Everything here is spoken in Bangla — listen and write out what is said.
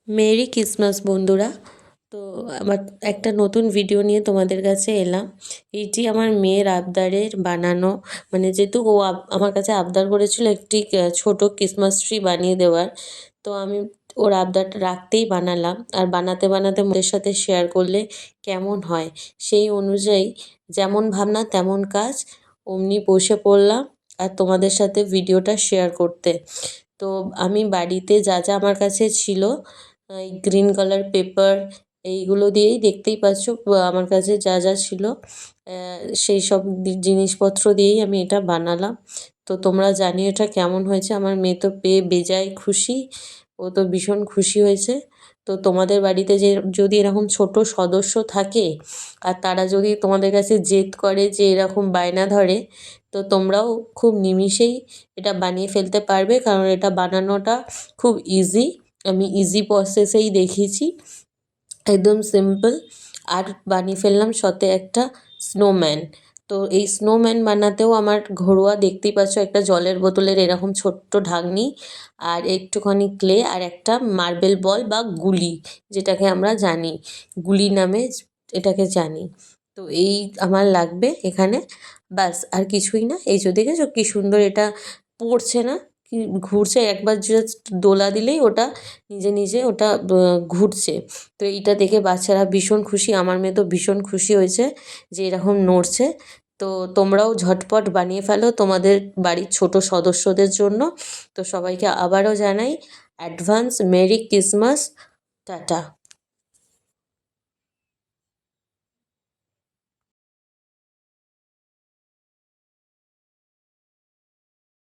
মেরি ক্রিসমাস বন্ধুরা। তো আমার একটা নতুন ভিডিও নিয়ে তোমাদের কাছে এলাম। এইটি আমার মেয়ের আবদারের বানানো, মানে যেহেতু ও আমার কাছে আবদার করেছিল একটি ছোট ক্রিসমাস ট্রি বানিয়ে দেওয়ার। তো আমি ওর আবদারটা রাখতেই বানালাম, আর বানাতে বানাতে ওদের সাথে শেয়ার করলে কেমন হয় সেই অনুযায়ী যেমন ভাবনা তেমন কাজ, অমনি বসে পড়লাম আর তোমাদের সাথে ভিডিওটা শেয়ার করতে। তো আমি বাড়িতে যা যা আমার কাছে ছিল, এই গ্রিন কালার পেপার, এইগুলো দিয়েই দেখতেই পাচ্ছ আমার কাছে যা যা ছিল, সেই সব জিনিসপত্র দিয়েই আমি এটা বানালাম। তো তোমরা জানিও এটা কেমন হয়েছে। আমার মেয়ে তো পেয়ে বেজায় খুশি, ও তো ভীষণ খুশি হয়েছে। তো তোমাদের বাড়িতে যে যদি এরকম ছোট সদস্য থাকে আর তারা যদি তোমাদের কাছে জেদ করে যে এরকম বায়না ধরে, তো তোমরাও খুব নিমিষেই এটা বানিয়ে ফেলতে পারবে, কারণ এটা বানানোটা খুব ইজি। আমি ইজি প্রসেসেই দেখিয়েছি, একদম সিম্পল। আর বানিয়ে ফেললাম সাথে একটা স্নোম্যান। তো এই স্নোম্যান বানাতেও আমার ঘরোয়া দেখতেই পাচ্ছ একটা জলের বোতলের এরকম ছোট্ট ঢাকনি, আর একটুখানি ক্লে, আর একটা মার্বেল বল বা গুলি, যেটাকে আমরা জানি গুলি নামে এটাকে জানি। তো এই আমার লাগবে এখানে, ব্যাস আর কিছুই না। এই যে দেখেছো কি সুন্দর এটা পড়ছে না, কি ঘুরছে, একবার জাস্ট দোলা দিলেই ওটা নিজে নিজে ওটা ঘুরছে। তো এইটা দেখে বাচ্চারা ভীষণ খুশি, আমার মেয়ে তো ভীষণ খুশি হয়েছে যে এরকম নড়ছে। তো তোমরাও ঝটপট বানিয়ে ফেলো তোমাদের বাড়ির ছোট সদস্যদের জন্য। তো সবাইকে আবারও জানাই অ্যাডভান্স মেরি ক্রিসমাস, টাটা।